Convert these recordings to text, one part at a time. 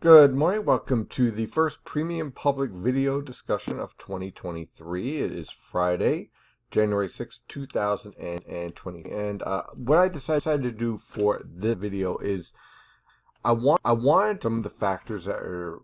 Good morning. Welcome to the first premium public video discussion of 2023. It is Friday, January 6th, 2020. And what I decided to do for this video is I wanted some of the factors that are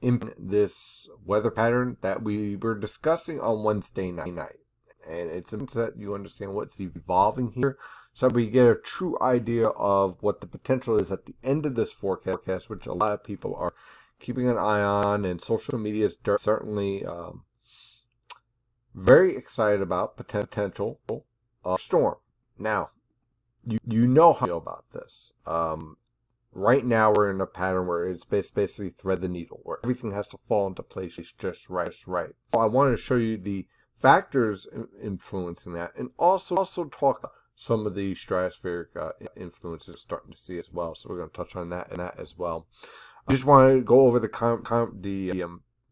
in this weather pattern that we were discussing on Wednesday night. And it's important that you understand what's evolving here, so we get a true idea of what the potential is at the end of this forecast, which a lot of people are keeping an eye on, and social media is certainly very excited about potential storm. Now, you know how I feel about this. Right now, we're in a pattern where it's basically thread the needle, where everything has to fall into place just right. I wanted to show you the factors influencing that, and also talk about some of the stratospheric influences starting to see as well. So we're going to touch on that as well. I just want to go over the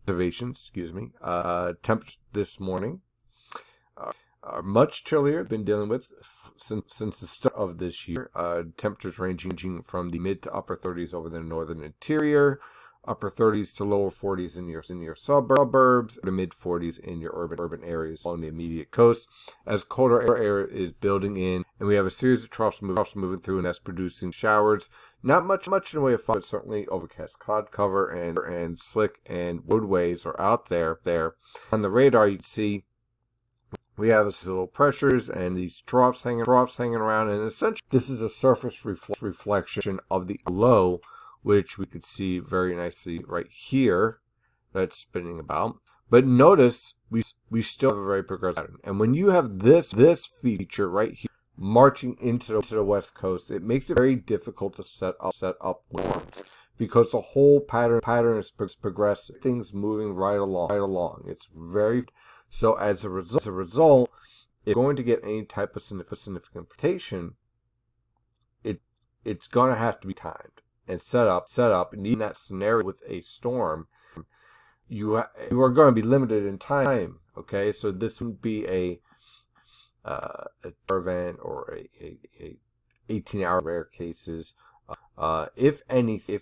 observations. Temps this morning are much chillier. Been dealing with since the start of this year. Temperatures ranging from the mid to upper 30s over the northern interior, upper 30s to lower 40s in your suburbs, to mid 40s in your urban areas along the immediate coast, as colder air is building in, and we have a series of troughs moving through, and that's producing showers. Not much in the way of fog, but certainly overcast cloud cover and slick and roadways are out there. On the radar, you can see we have low pressures and these troughs hanging around, and essentially this is a surface reflection of the low, which we could see very nicely right here. That's spinning about. But notice we still have a very progressive pattern. And when you have this feature right here marching into the west coast, it makes it very difficult to set up storms, because the whole pattern is progressive. Things moving right along. It's very so as a result, if you're going to get any type of significant precipitation, it's going to have to be timed and set up, and in that scenario with a storm, you are going to be limited in time. Okay, so this would be a event or a 18-hour rare cases. If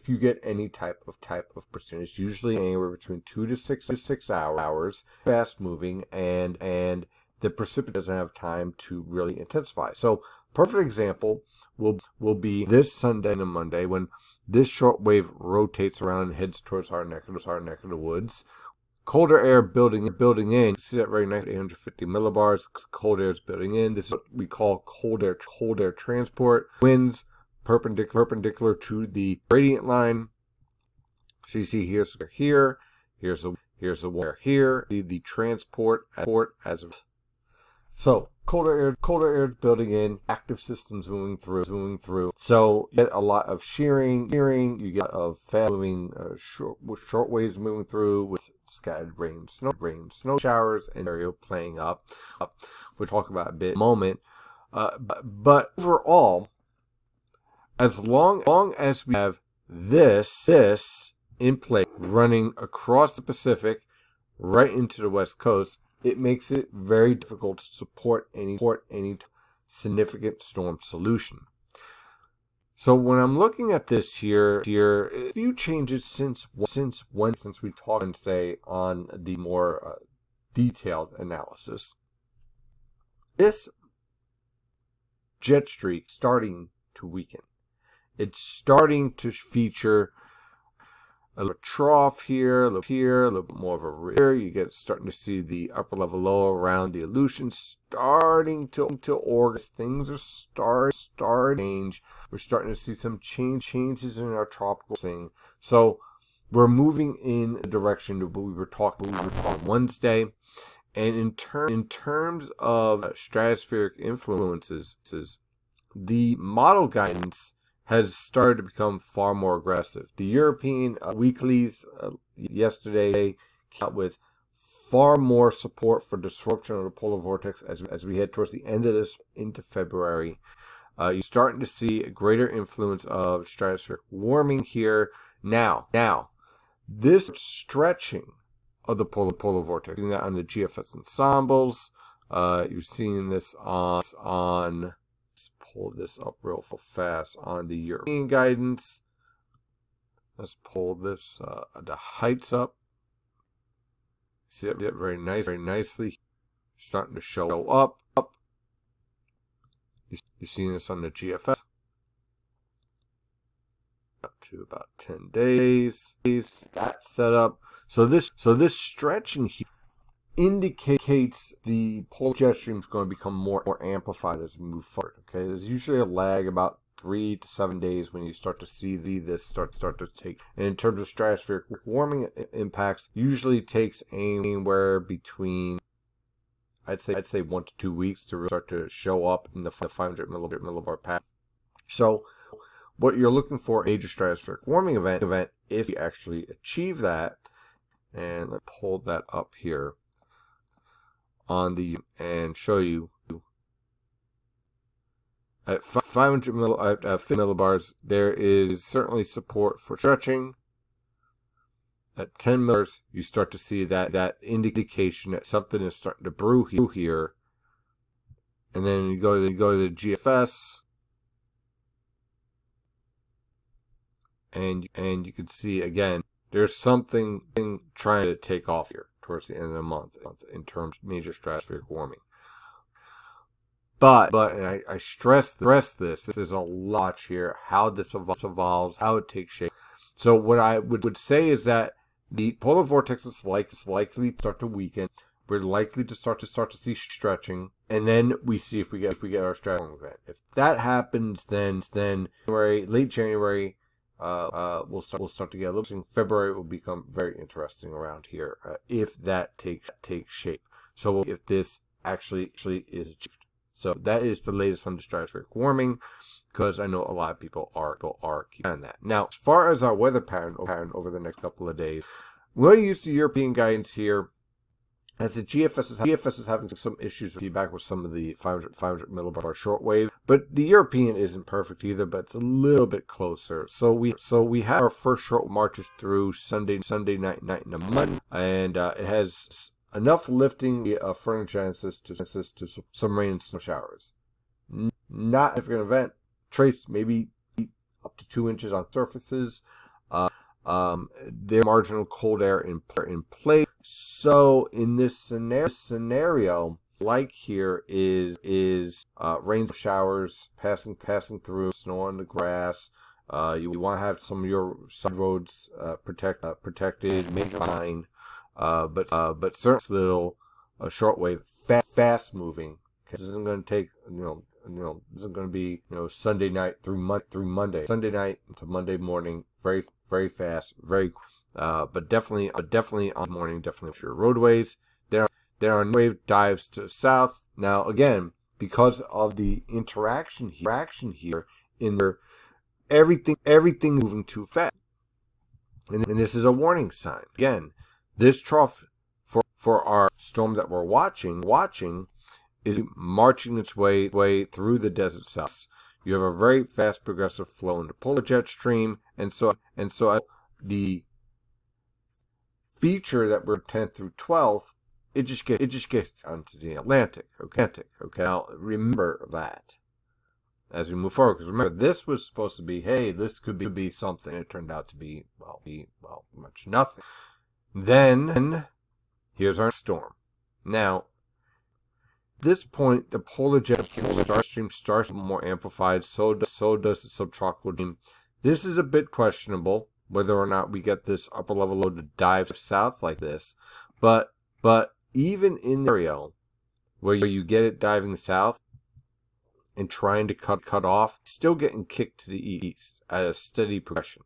you get any type of percentage, usually anywhere between 2 to 6 hours, fast moving, and the precipitation doesn't have time to really intensify. So perfect example will be this Sunday and Monday, when this short wave rotates around and heads towards our neck of the woods. Colder air building in. You see that very nice 850 millibars. Cold air is building in. This is what we call cold air transport. Winds perpendicular to the gradient line. So you see here's the wire here. The transport as of. So colder air building in, active systems moving through. So you get a lot of shearing. You get a lot of fast moving short waves moving through with scattered rain, snow showers, and area playing up. We'll talk about a bit in a moment. But overall, as long as we have this in place running across the Pacific right into the West Coast, it makes it very difficult to support any significant storm solution. So when I'm looking at this here, a few changes since we talked and say on the more detailed analysis. This jet streak starting to weaken. It's starting to feature a little trough here, a little bit more of a rear. You get starting to see the upper level low around the Aleutian starting to organize. Things are starting to change. We're starting to see some changes in our tropical thing. So we're moving in the direction of what we were talking on Wednesday. And in terms of stratospheric influences, the model guidance has started to become far more aggressive. The European weeklies yesterday came out with far more support for disruption of the polar vortex as we head towards the end of this into February. You're starting to see a greater influence of stratospheric warming here. Now, this stretching of the polar vortex, you're seeing that on the GFS ensembles. You're seeing this on pull this up real fast on the European guidance. Let's pull this the heights up. See it very nicely starting to show up. You're seeing this on the GFS. Up to about 10 days. That setup. So this stretching here indicates the polar jet stream is going to become more amplified as we move forward. Okay, there's usually a lag about 3 to 7 days when you start to see this start to take. And in terms of stratospheric warming impacts, usually takes anywhere between I'd say 1 to 2 weeks to start to show up in the 500 millibar path. So what you're looking for, a major stratospheric warming event, if you actually achieve that, and let's pull that up here on the and show you at 500 millibars, there is certainly support for stretching. At 10 millibars, you start to see that indication that something is starting to brew here. And then you go to the GFS, and you can see again there's something trying to take off here towards the end of the month in terms of major stratospheric warming. But and I stress this. There's a lot here. How this evolves, how it takes shape. So what I would say is that the polar vortex is likely to start to weaken. We're likely to start to see stretching, and then we see if we get our stretching event. If that happens, then late January, we'll start to get a little. February will become very interesting around here if that takes shape. So if this actually is achieved. So that is the latest on the stratospheric warming, because I know a lot of people are keeping on that. Now, as far as our weather pattern over the next couple of days, we'll use the European guidance here. As the GFS is having some issues with feedback with some of the 500 millibar shortwave, but the European isn't perfect either, but it's a little bit closer. So we have our first short marches through Sunday night into Monday, and it has enough lifting for Genesis to some rain and snow showers. Not a significant event. Trace maybe up to 2 inches on surfaces. There marginal cold air in place. So in this scenario, like here is rain showers passing through, snow on the grass. You want to have some of your side roads protected, maybe fine. But certainly little shortwave, fast moving. This isn't going to take this is going to be Sunday night through Monday, Sunday night to Monday morning, very fast, very. But definitely on the morning, definitely your roadways. There are wave dives to the south. Now again, because of the interaction here in there, everything moving too fast, and this is a warning sign. Again, this trough for our storm that we're watching is marching its way through the desert south. You have a very fast progressive flow in the polar jet stream, and so the feature that we're 10th through 12th, it just gets onto the Atlantic. Okay. Now remember that as we move forward, because remember this was supposed to be, hey, this could be something. It turned out to be much nothing. Then here's our storm. Now, at this point, the polar jet stream starts more amplified. So does the subtropical stream. This is a bit questionable whether or not we get this upper level low to dive south like this. But even in the area where you get it diving south and trying to cut off, still getting kicked to the east at a steady progression.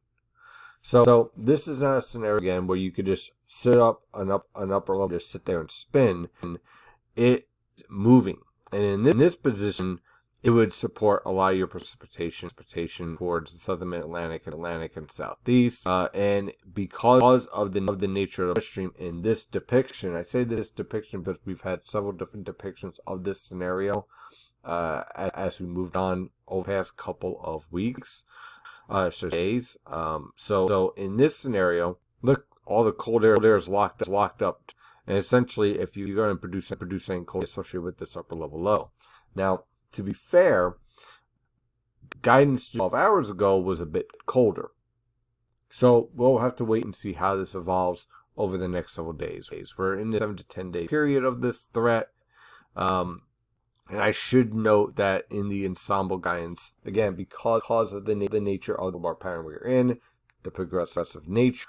So this is not a scenario again where you could just sit up an upper level, just sit there and spin, and it's moving. And in this position, it would support a lot of your precipitation towards the southern Atlantic and southeast. And because of the nature of the stream in this depiction, I say this depiction because we've had several different depictions of this scenario as we moved on over the past couple of weeks. Days. So in this scenario, look, all the cold air is locked up, and essentially, if you're going to produce any cold associated with this upper level low. Now, to be fair, guidance 12 hours ago was a bit colder. So we'll have to wait and see how this evolves over the next several days. We're in the 7 to 10 day period of this threat. And I should note that in the ensemble guidance, again, because of the nature of our pattern we're in, the progressive nature,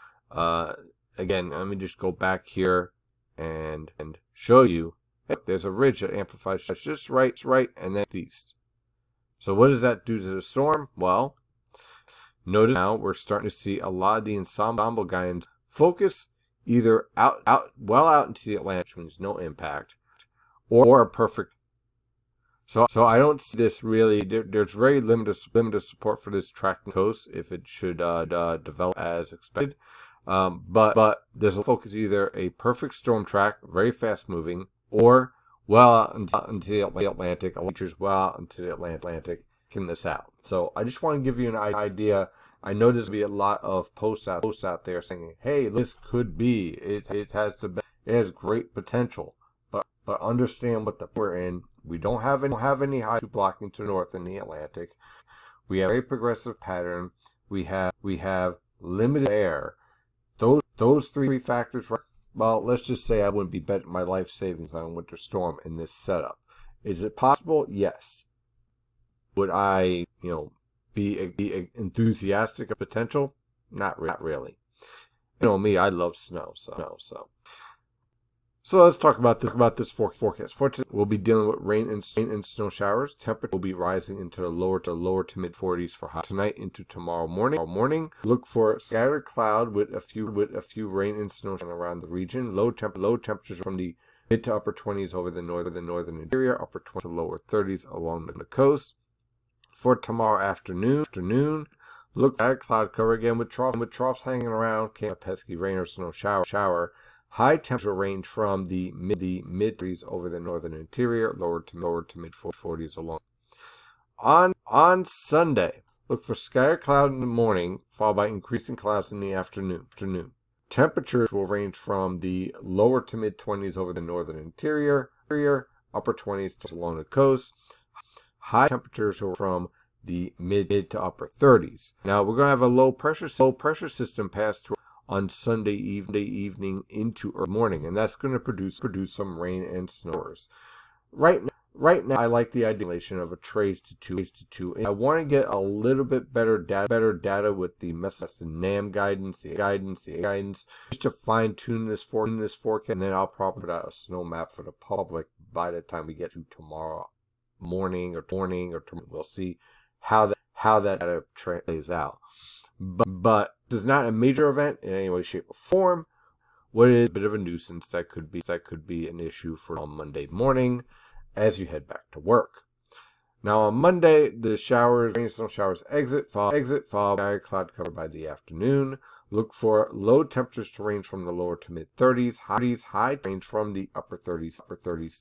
again, let me just go back here and show you. There's a ridge that amplifies just right, and then east. So what does that do to the storm? Well, notice now we're starting to see a lot of the ensemble guidance focus either well out into the Atlantic, which means no impact, or a perfect. So I don't see this really. There's very limited support for this tracking coast if it should develop as expected. But there's a focus either a perfect storm track, very fast moving, or well out into the Atlantic, features well out into the Atlantic, can this out. So I just want to give you an idea. I know there's going to be a lot of posts out there saying, "Hey, this could be. It has great potential." But understand what we're in. We don't have any high blocking to the north in the Atlantic. We have a very progressive pattern. We have limited air. Those three factors. Well, let's just say I wouldn't be betting my life savings on a winter storm in this setup. Is it possible? Yes. Would I, be enthusiastic of potential? Not really. You know me, I love snow, So let's talk about this forecast. For today, we'll be dealing with rain and snow showers. Temperature will be rising into the lower to mid 40s for tonight into tomorrow morning. Look for scattered cloud with a few rain and snow around the region. Low temperatures from the mid to upper 20s over the northern interior, upper 20s to lower 30s along the coast. For tomorrow afternoon, look at cloud cover again with troughs hanging around. Can't a pesky rain or snow shower. High temperature range from the mid 30s over the northern interior, lower to mid 40s along. On Sunday, look for scattered cloud in the morning, followed by increasing clouds in the afternoon. Temperatures will range from the lower to mid 20s over the northern interior, upper 20s along the coast. High temperatures are from the mid to upper 30s. Now we're going to have a low pressure system pass through on Sunday evening into early morning, and that's going to produce some rain and snows. Right now, I like the idea of a trace to two. I want to get a little bit better data with the NAM guidance, just to fine tune this forecast, and then I'll probably put out a snow map for the public by the time we get to tomorrow morning or tomorrow. We'll see how that data plays out. But this is not a major event in any way, shape, or form. What is a bit of a nuisance that could be an issue for on Monday morning as you head back to work. Now on Monday, the rain and snow showers exit, followed by cloud cover by the afternoon. Look for low temperatures to range from the lower to mid 30s, high range from the upper 30s to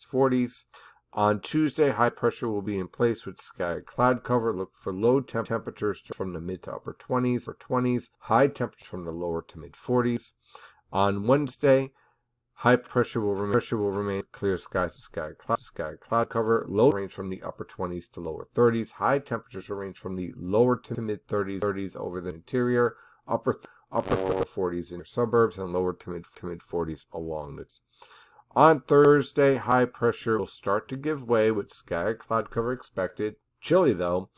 40s. On Tuesday, high pressure will be in place with scattered cloud cover. Look for low temperatures from the mid to upper 20s, high temperatures from the lower to mid 40s. On Wednesday, high pressure will remain clear skies to scattered cloud cover. Low range from the upper 20s to lower 30s. High temperatures will range from the lower to mid 30s over the interior, upper 40s in your suburbs, and lower to mid 40s along this. On Thursday, high pressure will start to give way with scattered cloud cover expected. Chilly though.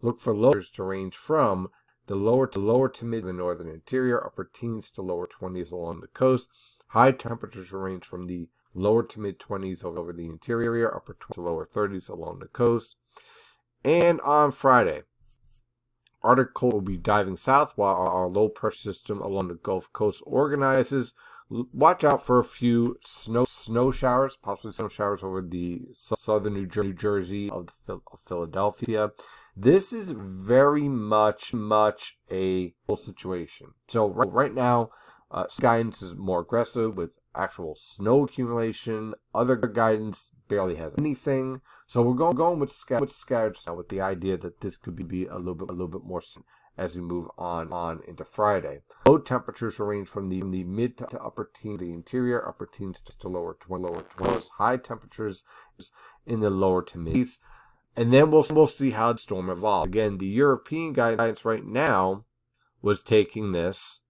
Look for low temperatures to range from the lower to mid in the northern interior, upper teens to lower 20s along the coast. High temperatures will range from the lower to mid 20s over the interior, upper 20s to lower 30s along the coast. And on Friday, Arctic cold will be diving south while our low pressure system along the Gulf Coast organizes. Watch out for a few snow showers, possibly snow showers over the southern New Jersey of Philadelphia. This is very much a situation. So right now, guidance is more aggressive with actual snow accumulation. Other guidance barely has anything. So we're going with scattered snow with the idea that this could be a little bit more as we move on into Friday. Low temperatures will range from the mid to upper teens, the interior, upper teens to lower 20s. High temperatures in the lower to mid. And then we'll see how the storm evolves. Again, the European guidance right now was taking this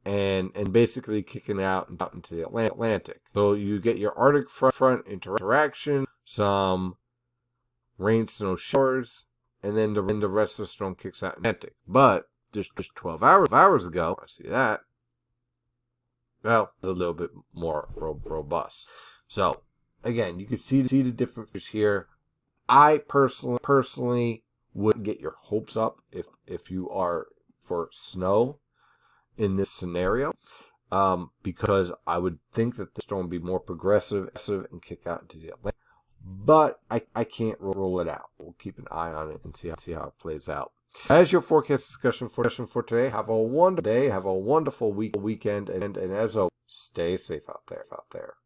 and basically kicking out into the Atlantic. So you get your Arctic front interaction, some rain, snow showers, and then the rest of the storm kicks out in the Atlantic. But just 12 hours ago, I see that. Well, it's a little bit more robust. So again, you can see the different fish here. I personally wouldn't get your hopes up if you are for snow in this scenario, because I would think that the storm would be more progressive and kick out into the Atlantic. But I can't rule it out. We'll keep an eye on it and see how it plays out. As your forecast discussion for today, have a wonderful day, have a wonderful weekend, and as always, stay safe out there.